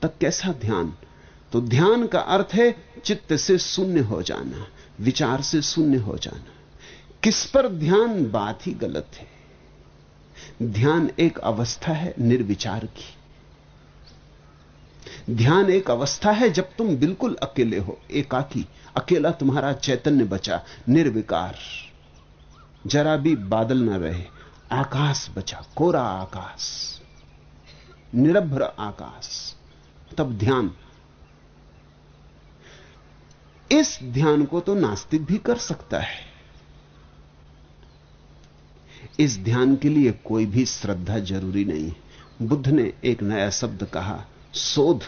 तक कैसा ध्यान? तो ध्यान का अर्थ है चित्त से शून्य हो जाना, विचार से शून्य हो जाना। किस पर ध्यान? बात ही गलत है। ध्यान एक अवस्था है निर्विचार की। ध्यान एक अवस्था है जब तुम बिल्कुल अकेले हो, एकाकी, अकेला तुम्हारा चैतन्य बचा, निर्विकार, जरा भी बादल न रहे, आकाश बचा, कोरा आकाश, निरभ्र आकाश, तब ध्यान। इस ध्यान को तो नास्तिक भी कर सकता है। इस ध्यान के लिए कोई भी श्रद्धा जरूरी नहीं है। बुद्ध ने एक नया शब्द कहा, शोध।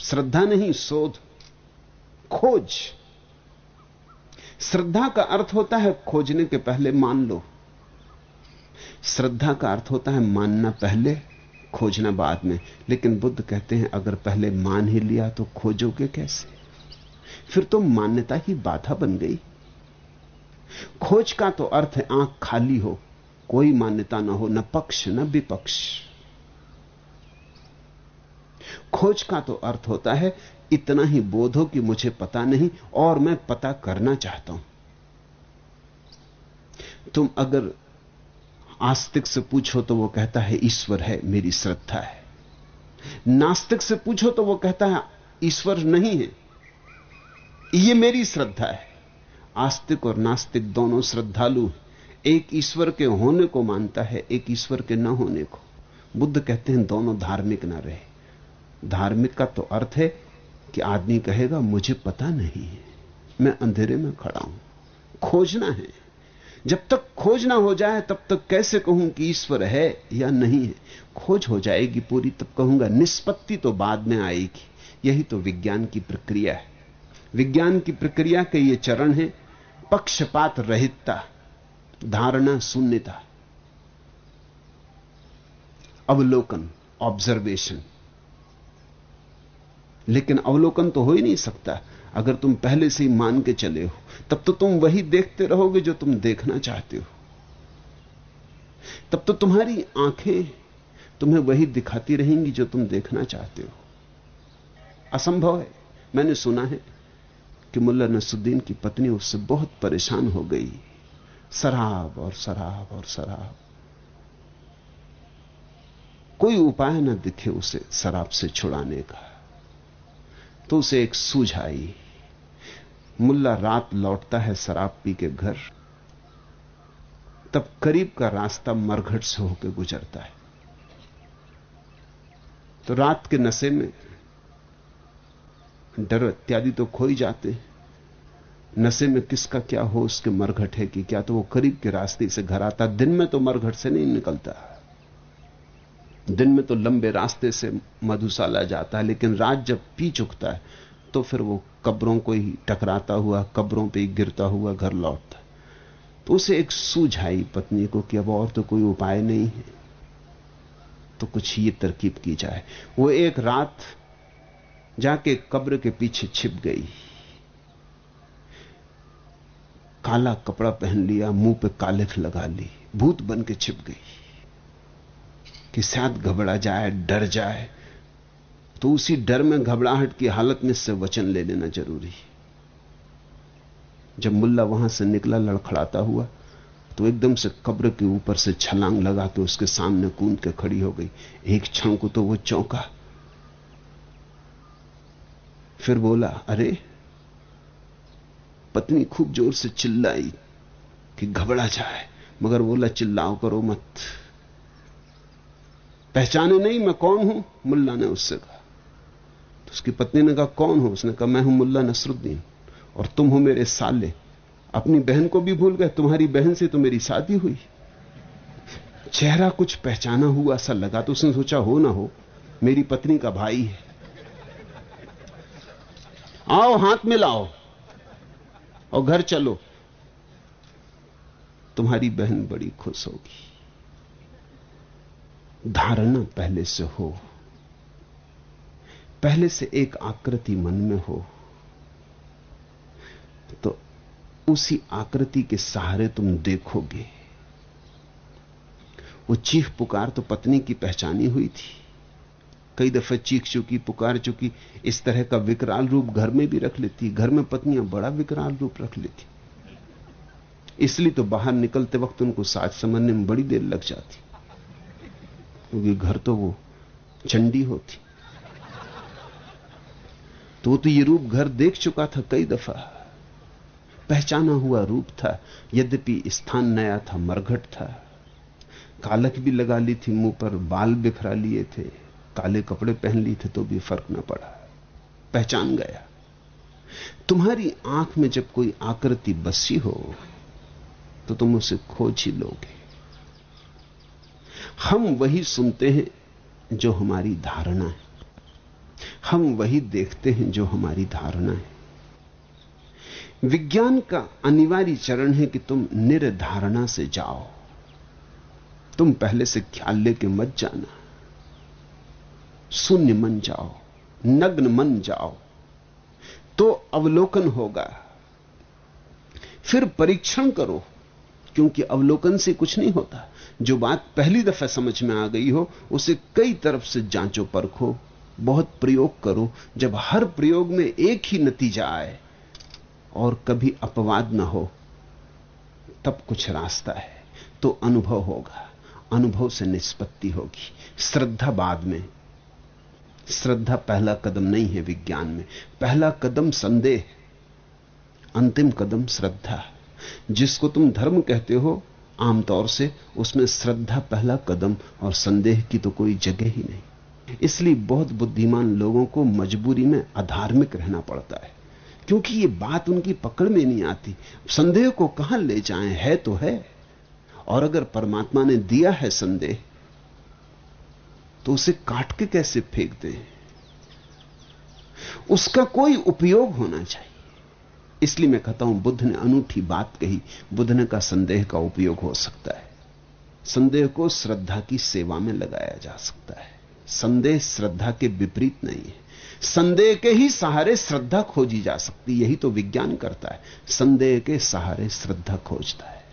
श्रद्धा नहीं, शोध, खोज। श्रद्धा का अर्थ होता है खोजने के पहले मान लो। श्रद्धा का अर्थ होता है मानना पहले, खोजना बाद में। लेकिन बुद्ध कहते हैं अगर पहले मान ही लिया तो खोजोगे कैसे? फिर तो मान्यता ही बाधा बन गई। खोज का तो अर्थ है आंख खाली हो, कोई मान्यता ना हो, न पक्ष न विपक्ष। खोज का तो अर्थ होता है इतना ही बोध हो कि मुझे पता नहीं और मैं पता करना चाहता हूं। तुम अगर आस्तिक से पूछो तो वो कहता है ईश्वर है, मेरी श्रद्धा है। नास्तिक से पूछो तो वो कहता है ईश्वर नहीं है, ये मेरी श्रद्धा है। आस्तिक और नास्तिक दोनों श्रद्धालु हैं। एक ईश्वर के होने को मानता है, एक ईश्वर के न होने को। बुद्ध कहते हैं दोनों धार्मिक ना रहे। धार्मिक का तो अर्थ है कि आदमी कहेगा मुझे पता नहीं है, मैं अंधेरे में खड़ा हूं। खोजना है। जब तक खोज ना हो जाए तब तक कैसे कहूं कि ईश्वर है या नहीं है? खोज हो जाएगी पूरी तब कहूंगा। निष्पत्ति तो बाद में आएगी। यही तो विज्ञान की प्रक्रिया है। विज्ञान की प्रक्रिया के ये चरण है: पक्षपात रहितता, धारणा शून्यता, अवलोकन, ऑब्जर्वेशन। लेकिन अवलोकन तो हो ही नहीं सकता अगर तुम पहले से ही मान के चले हो। तब तो तुम वही देखते रहोगे जो तुम देखना चाहते हो। तब तो तुम्हारी आंखें तुम्हें वही दिखाती रहेंगी जो तुम देखना चाहते हो। असंभव है। मैंने सुना है कि मुल्ला नसरुद्दीन की पत्नी उससे बहुत परेशान हो गई। शराब और शराब और शराब। कोई उपाय न दिखे उसे शराब से छुड़ाने का। तो उसे एक सूझ आई। मुल्ला रात लौटता है शराब पी के घर, तब करीब का रास्ता मरघट से होकर गुजरता है। तो रात के नशे में डर इत्यादि तो खो ही जाते हैं। नशे में किसका क्या हो, उसके मरघट है कि क्या, तो वो करीब के रास्ते से घर आता। दिन में तो मरघट से नहीं निकलता, दिन में तो लंबे रास्ते से मधुशाला जाता है। लेकिन रात जब पी चुकता है तो फिर वो कब्रों को ही टकराता हुआ, कब्रों पे ही गिरता हुआ घर लौटता। तो उसे एक सूझ आई पत्नी को कि अब और तो कोई उपाय नहीं है, तो कुछ ये तरकीब की जाए। वो एक रात जाके कब्र के पीछे छिप गई, काला कपड़ा पहन लिया, मुंह पे कालिख लगा ली, भूत बन के छिप गई कि शायद घबरा जाए, डर जाए। तो उसी डर में, घबराहट की हालत में से वचन ले लेना जरूरी। जब मुल्ला वहां से निकला लड़खड़ाता हुआ, तो एकदम से कब्र के ऊपर से छलांग लगा के उसके सामने कूद के खड़ी हो गई। एक क्षण को तो वो चौंका, फिर बोला, अरे। पत्नी खूब जोर से चिल्लाई कि घबरा जाए, मगर बोला चिल्लाओ करो मत, पहचाने नहीं मैं कौन हूं? मुल्ला ने उससे कहा। तो उसकी पत्नी ने कहा, कौन हो? उसने कहा, मैं हूं मुल्ला नसरुद्दीन और तुम हो मेरे साले। अपनी बहन को भी भूल गए, तुम्हारी बहन से तो मेरी शादी हुई। चेहरा कुछ पहचाना हुआ सा लगा, तो उसने सोचा हो ना हो मेरी पत्नी का भाई है। आओ हाथ मिलाओ और घर चलो, तुम्हारी बहन बड़ी खुश होगी। धारणा पहले से हो, पहले से एक आकृति मन में हो, तो उसी आकृति के सहारे तुम देखोगे। वो चीख पुकार तो पत्नी की पहचानी हुई थी, कई दफे चीख चुकी, पुकार चुकी। इस तरह का विकराल रूप घर में भी रख लेती। घर में पत्नियां बड़ा विकराल रूप रख लेती, इसलिए तो बाहर निकलते वक्त उनको साज समझने में बड़ी देर लग जाती, क्योंकि घर तो वो चंडी होती। तो ये रूप घर देख चुका था कई दफा, पहचाना हुआ रूप था। यद्यपि स्थान नया था, मरघट था, कालक भी लगा ली थी मुंह पर, बाल बिखरा लिए थे, काले कपड़े पहन लिए थे, तो भी फर्क न पड़ा, पहचान गया। तुम्हारी आंख में जब कोई आकृति बसी हो तो तुम उसे खोज ही लोगे। हम वही सुनते हैं जो हमारी धारणा है, हम वही देखते हैं जो हमारी धारणा है। विज्ञान का अनिवार्य चरण है कि तुम निर्धारणा से जाओ। तुम पहले से ख्याल लेके मत जाना, शून्य मन जाओ, नग्न मन जाओ, तो अवलोकन होगा। फिर परीक्षण करो, क्योंकि अवलोकन से कुछ नहीं होता। जो बात पहली दफा समझ में आ गई हो उसे कई तरफ से जांचो परखो, बहुत प्रयोग करो। जब हर प्रयोग में एक ही नतीजा आए और कभी अपवाद ना हो, तब कुछ रास्ता है, तो अनुभव होगा। अनुभव से निष्पत्ति होगी। श्रद्धा बाद में। श्रद्धा पहला कदम नहीं है विज्ञान में। पहला कदम संदेह, अंतिम कदम श्रद्धा। जिसको तुम धर्म कहते हो आमतौर से, उसमें श्रद्धा पहला कदम और संदेह की तो कोई जगह ही नहीं। इसलिए बहुत बुद्धिमान लोगों को मजबूरी में अधार्मिक रहना पड़ता है, क्योंकि ये बात उनकी पकड़ में नहीं आती। संदेह को कहां ले जाएं, है तो है। और अगर परमात्मा ने दिया है संदेह, तो उसे काट के कैसे फेंक दें? उसका कोई उपयोग होना चाहिए। इसलिए मैं कहता हूं बुद्ध ने अनूठी बात कही। बुद्ध ने कहा संदेह का उपयोग हो सकता है। संदेह को श्रद्धा की सेवा में लगाया जा सकता है। संदेह श्रद्धा के विपरीत नहीं है। संदेह के ही सहारे श्रद्धा खोजी जा सकती, यही तो विज्ञान करता है। संदेह के सहारे श्रद्धा खोजता है।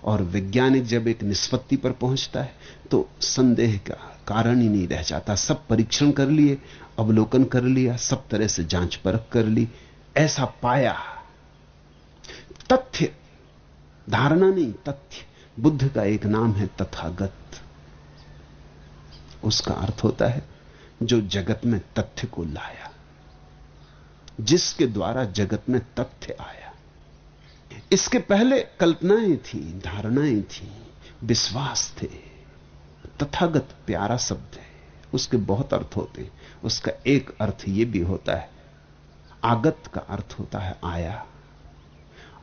और वैज्ञानिक जब एक निष्पत्ति पर पहुंचता है तो संदेह का कारण ही नहीं रह जाता। सब परीक्षण कर लिए, अवलोकन कर लिया, सब तरह से जांच परख कर ली, ऐसा पाया। तथ्य, धारणा नहीं, तथ्य। बुद्ध का एक नाम है तथागत। उसका अर्थ होता है जो जगत में तथ्य को लाया, जिसके द्वारा जगत में तथ्य आया। इसके पहले कल्पनाएं थी, धारणाएं थी, विश्वास थे। तथागत प्यारा शब्द है, उसके बहुत अर्थ होते हैं। उसका एक अर्थ यह भी होता है, आगत का अर्थ होता है आया,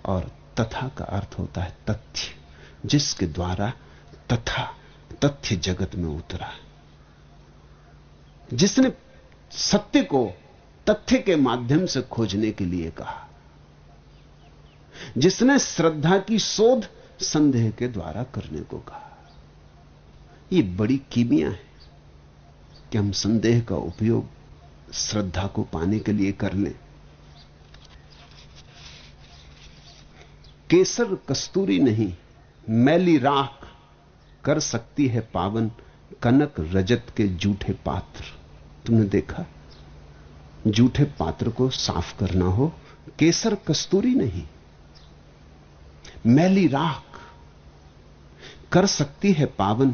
और तथा का अर्थ होता है तथ्य, जिसके द्वारा तथा तथ्य जगत में उतरा। जिसने सत्य को तथ्य के माध्यम से खोजने के लिए कहा, जिसने श्रद्धा की शोध संदेह के द्वारा करने को कहा। यह बड़ी कीमिया है कि हम संदेह का उपयोग श्रद्धा को पाने के लिए कर लें। केसर कस्तूरी नहीं, मैली राख कर सकती है पावन, कनक रजत के जूठे पात्र। तुमने देखा, जूठे पात्र को साफ करना हो, केसर कस्तूरी नहीं, मैली राख कर सकती है पावन,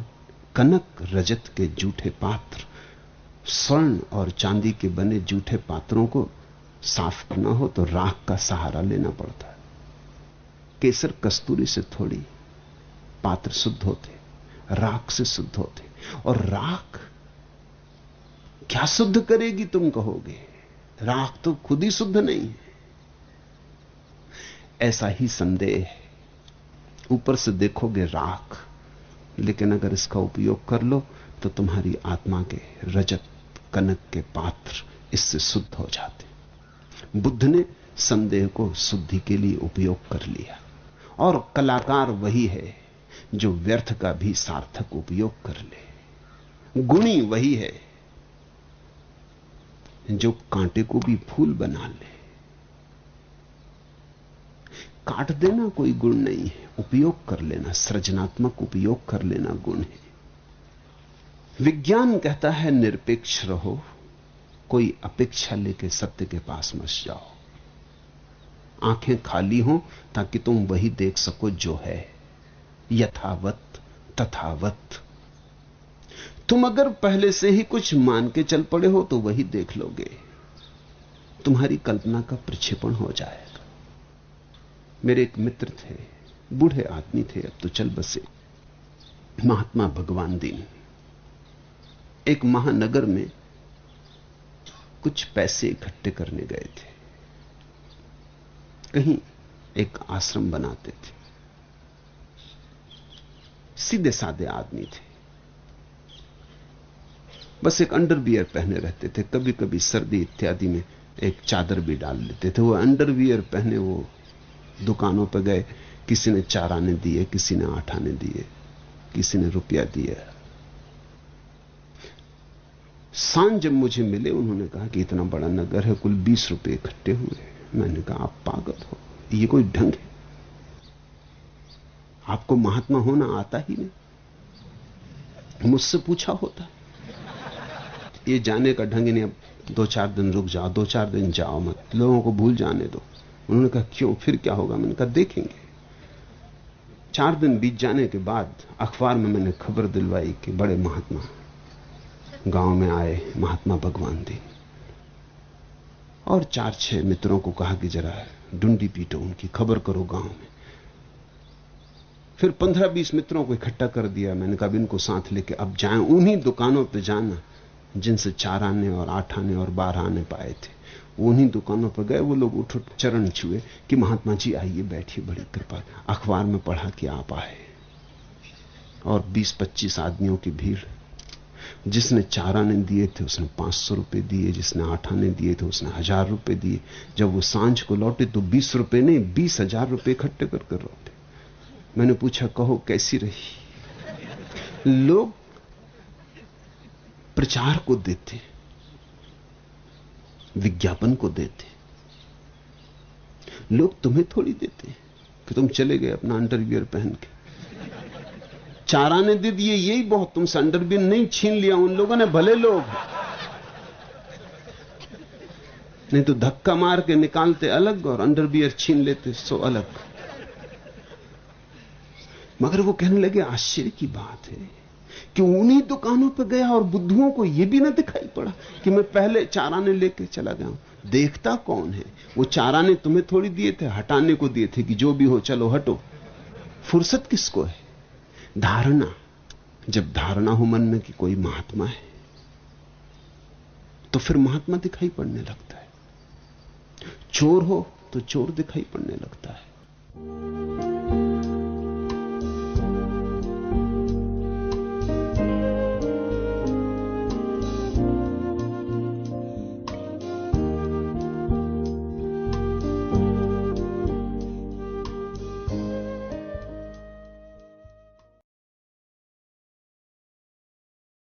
कनक रजत के जूठे पात्र। स्वर्ण और चांदी के बने जूठे पात्रों को साफ करना हो तो राख का सहारा लेना पड़ता है। केसर कस्तूरी से थोड़ी पात्र शुद्ध होते, राख से शुद्ध होते। और राख क्या शुद्ध करेगी तुम कहोगे? राख तो खुद ही शुद्ध नहीं है। ऐसा ही संदेह है। ऊपर से देखोगे राख, लेकिन अगर इसका उपयोग कर लो तो तुम्हारी आत्मा के रजत कनक के पात्र इससे शुद्ध हो जाते। बुद्ध ने संदेह को शुद्धि के लिए उपयोग कर लिया। और कलाकार वही है जो व्यर्थ का भी सार्थक उपयोग कर ले। गुणी वही है जो कांटे को भी फूल बना ले। काट देना कोई गुण नहीं है, उपयोग कर लेना, सृजनात्मक उपयोग कर लेना गुण है। विज्ञान कहता है निरपेक्ष रहो, कोई अपेक्षा लेके सत्य के पास मत जाओ। आंखें खाली हों ताकि तुम वही देख सको जो है, यथावत तथावत। तुम अगर पहले से ही कुछ मान के चल पड़े हो तो वही देख लोगे, तुम्हारी कल्पना का प्रक्षेपण हो जाएगा। मेरे एक मित्र थे, बूढ़े आदमी थे, अब तो चल बसे, महात्मा भगवान दीन। एक महानगर में कुछ पैसे इकट्ठे करने गए थे, कहीं एक आश्रम बनाते थे। सीधे साधे आदमी थे, बस एक अंडरवियर पहने रहते थे, कभी कभी सर्दी इत्यादि में एक चादर भी डाल लेते थे। वो अंडरवियर पहने वो दुकानों पर गए, किसी ने 4 आने दिए, किसी ने 8 आने दिए, किसी ने रुपया दिया। सांझ जब मुझे मिले, उन्होंने कहा कि इतना बड़ा नगर है, कुल 20 रुपए इकट्ठे हुए। मैंने कहा आप पागल हो, ये कोई ढंग है? आपको महात्मा होना आता ही नहीं। मुझसे पूछा होता, ये जाने का ढंग ही नहीं। अब 2-4 दिन रुक जाओ, 2-4 दिन जाओ मत, लोगों को भूल जाने दो। उन्होंने कहा क्यों, फिर क्या होगा? मैंने कहा देखेंगे। 4 दिन बीत जाने के बाद अखबार में मैंने खबर दिलवाई कि बड़े महात्मा गांव में आए, महात्मा भगवान दीन। और 4-6 मित्रों को कहा कि जरा डुंडी पीटो, उनकी खबर करो गांव में। फिर 15-20 मित्रों को इकट्ठा कर दिया। मैंने कहा इनको साथ लेके अब जाएं, उन्हीं दुकानों पे जाना जिनसे 4 आने और 8 आने और 12 आने पाए थे। उन्हीं दुकानों पर गए। वो लोग उठ चरण छुए कि महात्मा जी आइए, बैठिए, बड़ी कृपा। अखबार में पढ़ा कि आप आए। और 20-25 आदमियों की भीड़। जिसने 4 आने दिए थे उसने 500 रुपए दिए, जिसने 8 आने दिए थे उसने 1000 रुपए दिए। जब वो सांझ को लौटे तो 20 रुपए नहीं, 20,000 रुपए इकट्ठे कर लौटे। मैंने पूछा कहो कैसी रही? लोग प्रचार को देते, विज्ञापन को देते, लोग तुम्हें थोड़ी देते कि तुम चले गए अपना अंडरवियर पहन के। 4 आने दे दिए, यही बहुत। तुमसे अंडरवियर नहीं छीन लिया उन लोगों ने, भले लोग। नहीं तो धक्का मार के निकालते अलग और अंडरवियर छीन लेते सो अलग। मगर वो कहने लगे आश्चर्य की बात है कि उन्हीं दुकानों पर गया और बुद्धुओं को यह भी ना दिखाई पड़ा कि मैं पहले 4 आने लेके चला गया हूं। देखता कौन है? वो 4 आने तुम्हें थोड़ी दिए थे, हटाने को दिए थे कि जो भी हो चलो हटो। फुर्सत किसको है? धारणा। जब धारणा हो मन में कि कोई महात्मा है तो फिर महात्मा दिखाई पड़ने लगता है। चोर हो तो चोर दिखाई पड़ने लगता है।